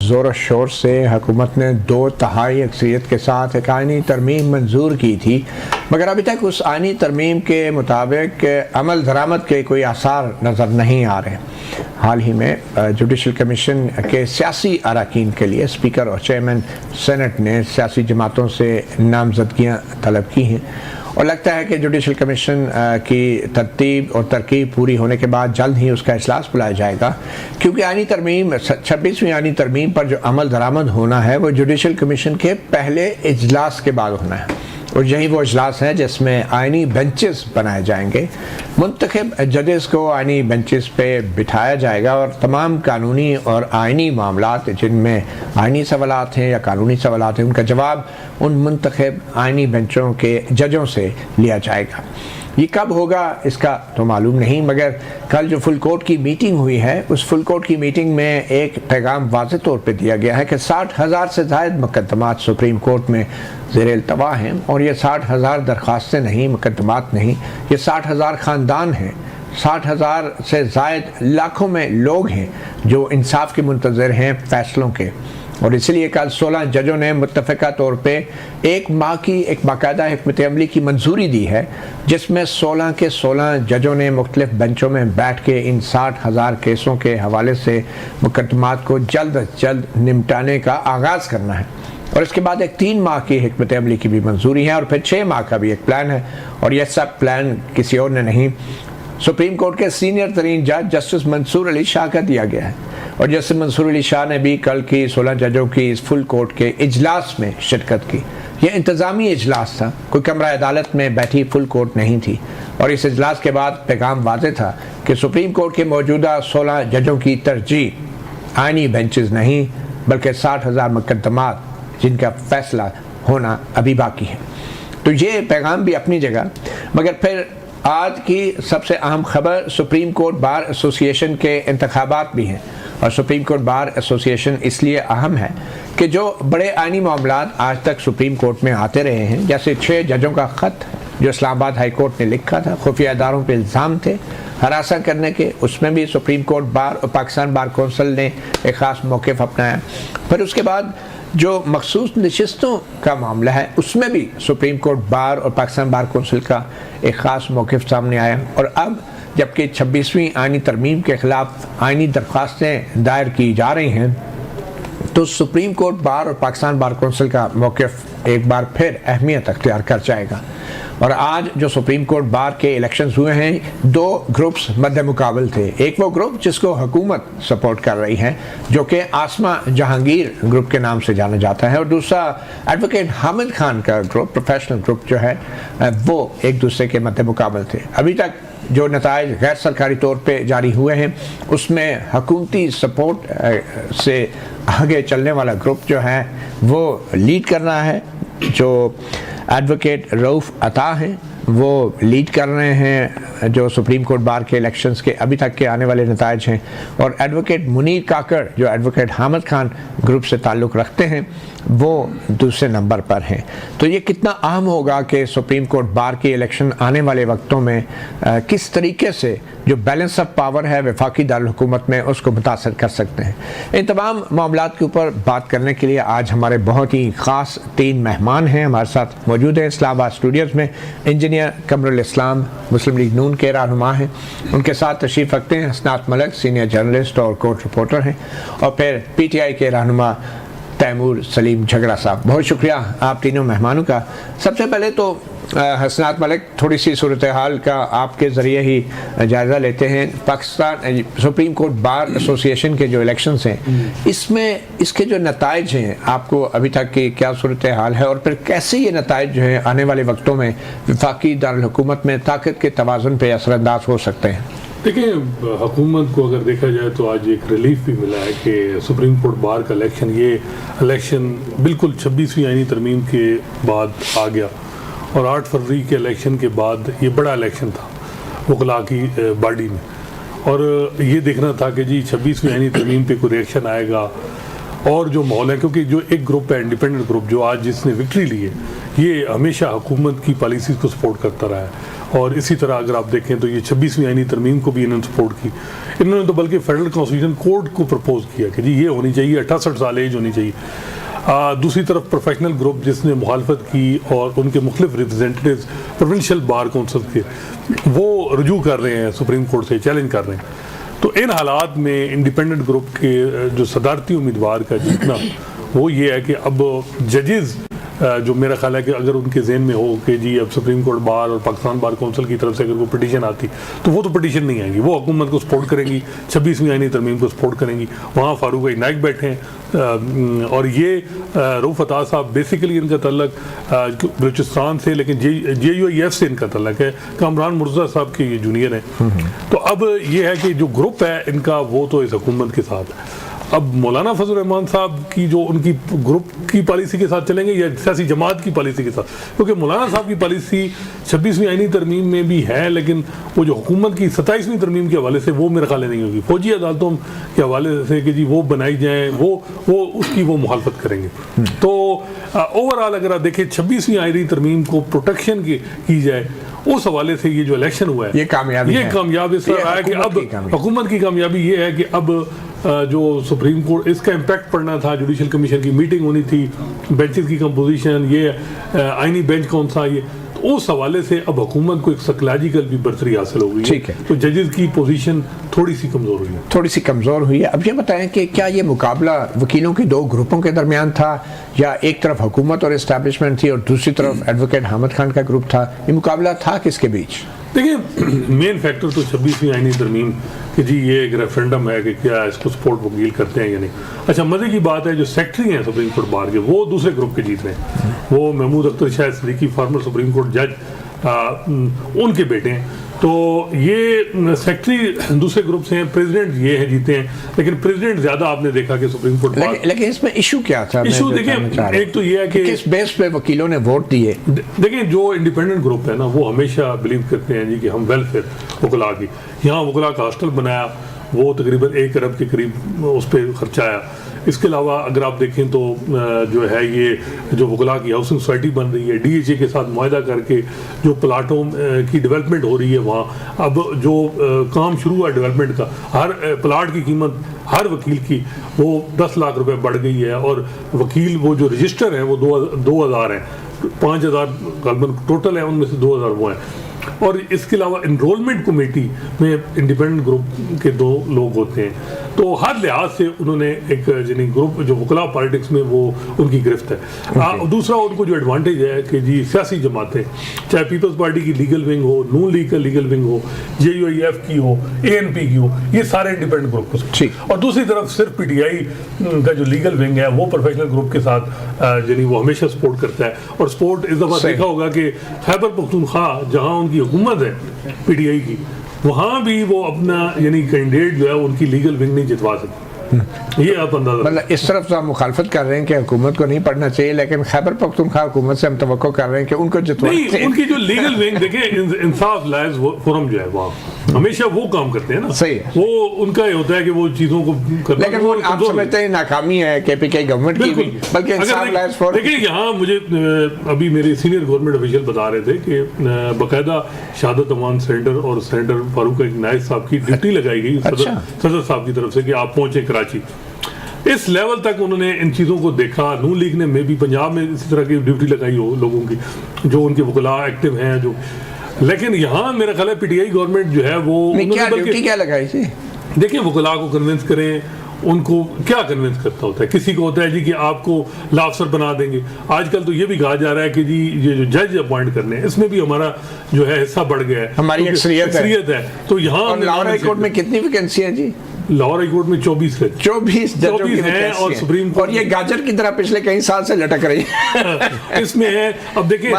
زور و شور سے حکومت نے 2/3 اکثریت کے ساتھ ایک آئینی ترمیم منظور کی تھی، مگر ابھی تک اس آئینی ترمیم کے مطابق عمل درآمد کے کوئی آثار نظر نہیں آ رہے۔ حال ہی میں جوڈیشل کمیشن کے سیاسی اراکین کے لیے اسپیکر اور چیئرمین سینٹ نے سیاسی جماعتوں سے نامزدگیاں طلب کی ہیں، اور لگتا ہے کہ جوڈیشل کمیشن کی ترتیب اور ترکیب پوری ہونے کے بعد جلد ہی اس کا اجلاس بلایا جائے گا، کیونکہ آئینی ترمیم 26ویں آئینی ترمیم پر جو عمل درآمد ہونا ہے وہ جوڈیشل کمیشن کے پہلے اجلاس کے بعد ہونا ہے، اور یہی وہ اجلاس ہے جس میں آئینی بینچز بنائے جائیں گے۔ منتخب ججز کو آئینی بینچز پہ بٹھایا جائے گا، اور تمام قانونی اور آئینی معاملات جن میں آئینی سوالات ہیں یا قانونی سوالات ہیں ان کا جواب ان منتخب آئینی بینچوں کے ججوں سے لیا جائے گا۔ یہ کب ہوگا اس کا تو معلوم نہیں، مگر کل جو فل کورٹ کی میٹنگ ہوئی ہے اس فل کورٹ کی میٹنگ میں ایک پیغام واضح طور پہ دیا گیا ہے کہ 60,000 سے زائد مقدمات سپریم کورٹ میں زیر التوا ہیں، اور یہ 60,000 درخواستیں نہیں، مقدمات نہیں، یہ 60,000 خاندان ہیں، 60,000 سے زائد لاکھوں میں لوگ ہیں جو انصاف کے منتظر ہیں، فیصلوں کے۔ اور اس لیے کل 16 ججوں نے متفقہ طور پہ 1 ماہ کی ایک باقاعدہ حکمت عملی کی منظوری دی ہے، جس میں 16 کے 16 ججوں نے مختلف بینچوں میں بیٹھ کے ان 60,000 کیسوں کے حوالے سے مقدمات کو جلد از جلد نمٹانے کا آغاز کرنا ہے، اور اس کے بعد ایک 3 ماہ کی حکمت عملی کی بھی منظوری ہے، اور پھر 6 ماہ کا بھی ایک پلان ہے، اور یہ سب پلان کسی اور نے نہیں، سپریم کورٹ کے سینئر ترین جج جسٹس منصور علی شاہ کا دیا گیا ہے، اور جسٹس منصور علی شاہ نے بھی کل کی 16 ججوں کی اس فل کورٹ کے اجلاس میں شرکت کی۔ یہ انتظامی اجلاس تھا، کوئی کمرہ عدالت میں بیٹھی فل کورٹ نہیں تھی، اور اس اجلاس کے بعد پیغام واضح تھا کہ سپریم کورٹ کے موجودہ 16 ججوں کی ترجیح آئینی بینچز نہیں بلکہ 60,000 مقدمات جن کا فیصلہ ہونا ابھی باقی ہے۔ تو یہ پیغام بھی اپنی جگہ، مگر پھر آج کی سب سے اہم خبر سپریم کورٹ بار ایسوسی ایشن کے انتخابات بھی ہیں، اور سپریم کورٹ بار ایسوسی ایشن اس لیے اہم ہے کہ جو بڑے آئینی معاملات آج تک سپریم کورٹ میں آتے رہے ہیں، جیسے 6 ججوں کا خط جو اسلام آباد ہائی کورٹ نے لکھا تھا، خفیہ اداروں پہ الزام تھے ہراساں کرنے کے، اس میں بھی سپریم کورٹ بار اور پاکستان بار کونسل نے ایک خاص موقف اپنایا۔ پھر اس کے بعد جو مخصوص نشستوں کا معاملہ ہے اس میں بھی سپریم کورٹ بار اور پاکستان بار کونسل کا ایک خاص موقف سامنے آیا، اور اب جبکہ 26ویں آئینی ترمیم کے خلاف آئینی درخواستیں دائر کی جا رہی ہیں تو سپریم کورٹ بار اور پاکستان بار کونسل کا موقف ایک بار پھر اہمیت اختیار کر جائے گا۔ اور آج جو سپریم کورٹ بار کے الیکشنز ہوئے ہیں 2 گروپس مد مقابل تھے، ایک وہ گروپ جس کو حکومت سپورٹ کر رہی ہے جو کہ آسمہ جہانگیر گروپ کے نام سے جانا جاتا ہے، اور دوسرا ایڈوکیٹ حامد خان کا گروپ، پروفیشنل گروپ جو ہے وہ ایک دوسرے کے مد مقابل تھے۔ ابھی تک جو نتائج غیر سرکاری طور پہ جاری ہوئے ہیں اس میں حکومتی سپورٹ سے آگے چلنے والا گروپ جو ہے وہ لیڈ کر رہا ہے، جو ایڈوکیٹ رؤف عطا ہیں وہ لیڈ کر رہے ہیں جو سپریم کورٹ بار کے الیکشنز کے ابھی تک کے آنے والے نتائج ہیں، اور ایڈوکیٹ منیر کاکڑ جو ایڈوکیٹ حامد خان گروپ سے تعلق رکھتے ہیں وہ دوسرے نمبر پر ہیں۔ تو یہ کتنا اہم ہوگا کہ سپریم کورٹ بار کے الیکشن آنے والے وقتوں میں کس طریقے سے جو بیلنس آف پاور ہے وفاقی دارالحکومت میں اس کو متاثر کر سکتے ہیں۔ ان تمام معاملات کے اوپر بات کرنے کے لیے آج ہمارے بہت ہی خاص 3 مہمان ہیں ہمارے ساتھ موجود ہیں اسلام آباد اسٹوڈیوز میں۔ انجینئر قمر الاسلام مسلم لیگ نون کے رہنما ہیں، ان کے ساتھ تشریف رکھتے ہیں حسنات ملک سینئر جرنلسٹ اور کورٹ رپورٹر ہیں، اور پھر پی ٹی آئی کے رہنما تیمور سلیم جھگڑا صاحب۔ بہت شکریہ آپ تینوں مہمانوں کا۔ سب سے پہلے تو حسنات ملک تھوڑی سی صورتحال کا آپ کے ذریعے ہی جائزہ لیتے ہیں۔ پاکستان سپریم کورٹ بار ایسوسی ایشن کے جو الیکشنز ہیں اس میں اس کے جو نتائج ہیں آپ کو ابھی تک کی کیا صورتحال ہے، اور پھر کیسے یہ نتائج جو ہیں آنے والے وقتوں میں وفاقی دارالحکومت میں طاقت کے توازن پہ اثر انداز ہو سکتے ہیں؟ دیکھیں، حکومت کو اگر دیکھا جائے تو آج ایک ریلیف بھی ملا ہے کہ سپریم کورٹ بار کا یہ الیکشن بالکل 26ویں آئینی ترمیم کے بعد آ گیا، اور 8 فروری کے الیکشن کے بعد یہ بڑا الیکشن تھا وکلاء کی باڈی میں، اور یہ دیکھنا تھا کہ جی 26ویں آئینی ترمیم پہ کوئی ریئیکشن آئے گا، اور جو ماحول ہے کیونکہ جو ایک گروپ ہے انڈیپینڈنٹ گروپ جو آج جس نے وکٹری لی ہے یہ ہمیشہ حکومت کی پالیسیز کو سپورٹ کرتا رہا ہے، اور اسی طرح اگر آپ دیکھیں تو یہ 26ویں آئینی ترمیم کو بھی انہوں نے سپورٹ کی. انہوں نے تو بلکہ فیڈرل کانسٹیٹیوشن کوڈ کو پرپوز کیا کہ جی یہ ہونی چاہیے 68 سال ایج ہونی چاہیے. دوسری طرف پروفیشنل گروپ جس نے مخالفت کی اور ان کے مختلف ریپرزینٹیوز پروونشل بار کونسل کے وہ رجوع کر رہے ہیں سپریم کورٹ سے، چیلنج کر رہے ہیں. تو ان حالات میں انڈیپینڈنٹ گروپ کے جو صدارتی امیدوار کا جیتنا وہ یہ ہے کہ اب ججز جو میرا خیال ہے کہ اگر ان کے ذہن میں ہو کہ جی اب سپریم کورٹ بار اور پاکستان بار کونسل کی طرف سے اگر کوئی پٹیشن آتی تو وہ تو پٹیشن نہیں آئے گی، وہ حکومت کو سپورٹ کریں گی، 26ویں آئینی ترمیم کو سپورٹ کریں گی. وہاں فاروق نائک بیٹھے ہیں اور یہ رؤف عطا صاحب بیسیکلی ان کا تعلق بلوچستان سے، لیکن جے یو آئی ایف سے ان کا تعلق ہے. کامران مرتضیٰ صاحب کے یہ جونیئر ہیں. تو اب یہ ہے کہ جو گروپ ہے ان کا وہ تو اس حکومت کے ساتھ ہے. اب مولانا فضل الرحمان صاحب کی جو ان کی گروپ کی پالیسی کے ساتھ چلیں گے یا سیاسی جماعت کی پالیسی کے ساتھ، کیونکہ مولانا صاحب کی پالیسی 26ویں آئینی ترمیم میں بھی ہے، لیکن وہ جو حکومت کی 27ویں ترمیم کے حوالے سے وہ میرے خیال نہیں ہوگی. فوجی عدالتوں کے حوالے سے کہ جی وہ بنائی جائیں، وہ اس کی وہ مخالفت کریں گے. تو اوور آل اگر آپ دیکھیں 26ویں آئینی ترمیم کو پروٹیکشن کی جائے، اس حوالے سے یہ جو الیکشن ہوا ہے یہ کامیاب اس طرح ہے کہ اب حکومت کی کامیابی یہ ہے کہ اب جو سپریم کورٹ اس کا امپیکٹ پڑنا تھا، جوڈیشل کمیشن کی میٹنگ ہونی تھی، بینچز کی کمپوزیشن، یہ آئینی بینچ کون سا، یہ اس حوالے سے اب حکومت کو ایک سائیکولوجیکل بھی برتری حاصل ہو گئی ہے. تو ججز کی پوزیشن تھوڑی سی کمزور ہوئی ہے. اب یہ بتائیں کہ کیا یہ مقابلہ وکیلوں کے دو گروپوں کے درمیان تھا یا ایک طرف حکومت اور اسٹیبلشمنٹ تھی اور دوسری طرف ایڈوکیٹ حامد خان کا گروپ تھا؟ یہ مقابلہ تھا کس کے بیچ؟ دیکھیں مین فیکٹر تو 26ویں آئینی ترمیم کہ جی یہ ایک ریفرینڈم ہے کہ کیا اس کو سپورٹ وکیل کرتے ہیں یا نہیں. اچھا مزے کی بات ہے جو سیکٹری ہیں سپریم کورٹ بار کے وہ دوسرے گروپ کے جیت رہے ہیں. وہ محمود اختر شاہ صدیقی فارمر سپریم کورٹ جج ان کے بیٹے ہیں. تو یہ سیکٹری دوسرے گروپ سے ہیں، پریزیڈنٹ یہ ہیں جیتے ہیں، لیکن پریزیڈنٹ زیادہ آپ نے دیکھا کہ سپریم کورٹ بار. لیکن اس میں ایشو کیا تھا؟ ایشو دیکھیں ایک تو یہ ہے کہ کس بیس پہ وکیلوں نے ووٹ دیے. دیکھیں جو انڈیپینڈنٹ گروپ ہے نا وہ ہمیشہ بلیو کرتے ہیں جی کہ ہم ویلفیئر وکلاء کی. یہاں وکلاء کا ہاسٹل بنایا، وہ تقریباً 1 ارب کے قریب اس پہ خرچہ آیا. اس کے علاوہ اگر آپ دیکھیں تو جو ہے یہ جو وکلاء کی ہاؤسنگ سوسائٹی بن رہی ہے، ڈی ایچ اے کے ساتھ معاہدہ کر کے جو پلاٹوں کی ڈیولپمنٹ ہو رہی ہے وہاں اب جو کام شروع ہوا ڈیولپمنٹ کا، ہر پلاٹ کی قیمت ہر وکیل کی وہ 10 لاکھ روپے بڑھ گئی ہے. اور وکیل وہ جو رجسٹر ہیں وہ 2000 ہیں، 5000 غالباً ٹوٹل ہیں، ان میں سے 2000 وہ ہیں. اور اس کے علاوہ انرولمنٹ کمیٹی میں انڈیپینڈنٹ گروپ کے 2 لوگ ہوتے ہیں. تو ہر لحاظ سے انہوں نے ایک یعنی گروپ جو وکلاء پالیٹکس میں وہ ان کی گرفت ہے. دوسرا ان کو جو ایڈوانٹیج ہے کہ جی سیاسی جماعتیں چاہے پیپلز پارٹی کی لیگل ونگ ہو، نون لیگ کا لیگل ونگ ہو، جے یو آئی ایف کی ہو، اے این پی کی ہو، یہ سارے انڈیپینڈنٹ گروپ کو. اور دوسری طرف صرف پی ٹی آئی کا جو لیگل ونگ ہے وہ پروفیشنل گروپ کے ساتھ یعنی وہ ہمیشہ سپورٹ کرتا ہے. اور سپورٹ اس دفعہ دیکھا ہوگا کہ خیبر پختونخوا جہاں ان کی حکومت ہے پی ٹی آئی کی، وہاں بھی وہ اپنا یعنی کینڈیڈیٹ جو ہے ان کی لیگل ونگ نہیں جتوا سکتی. یہ آپ اندازہ مطلب اس طرف تو ہم مخالفت کر رہے ہیں کہ حکومت کو نہیں پڑھنا چاہیے، لیکن خیبر پختونخوا حکومت سے ہم توقع کر رہے ہیں کہ ان کو جتوانا چاہیے. ان کی جو لیگل ونگ دیکھیں انصاف لائز فورم جو ہے وہاں ہمیشہ وہ کام کرتے ہیں نا. صحیح ہے. وہ ان کا یہ ہوتا ہے کہ وہ چیزوں کو کرنا. لیکن وہ آپ سمجھتے ہیں ناکامی ہے کے پی کے گورنمنٹ کی بھی، بلکہ انصاف لائز فورم. دیکھیں یہاں مجھے ابھی میرے سینئر گورنمنٹ افیشل بتا رہے تھے کہ باقاعدہ شہادت امان سینٹر اور سینٹر فاروق نائک صاحب کی ڈیوٹی لگائی گئی صدر صاحب کی طرف سے کہ آپ پہنچے کراچی. اس لیول تک انہوں نے ان چیزوں کو دیکھا. نون لیگ نے میں بھی پنجاب میں اسی طرح کی ڈیوٹی لگائی ہو لوگوں کی جو ان کے وکلاء ایکٹیو ہیں جو. لیکن یہاں میرا خیال ہے پی ٹی آئی گورنمنٹ جو ہے وہ کیا لگائی تھی. دیکھیں وکلاء کو کنونس کریں، ان کو کیا کنونس کرتا ہوتا ہے. کسی کو ہوتا ہے جی کہ آپ کو لا افسر بنا دیں گے. آج کل تو یہ بھی کہا جا رہا ہے کہ جی یہ جو جج اپوائنٹ کرنے ہیں اس میں بھی ہمارا جو ہے حصہ بڑھ گیا ہے، ہماری اکثریت ہے. تو یہاں لاہور ہائی کورٹ میں کتنی ویکینسی ہیں جی؟ لاہور ہائی کورٹ میں 24 ہیں اور سپریم کورٹ اور یہ گاجر کی طرح پچھلے کئی سال سے لٹک رہی ہے اس میں ہے. اب دیکھیں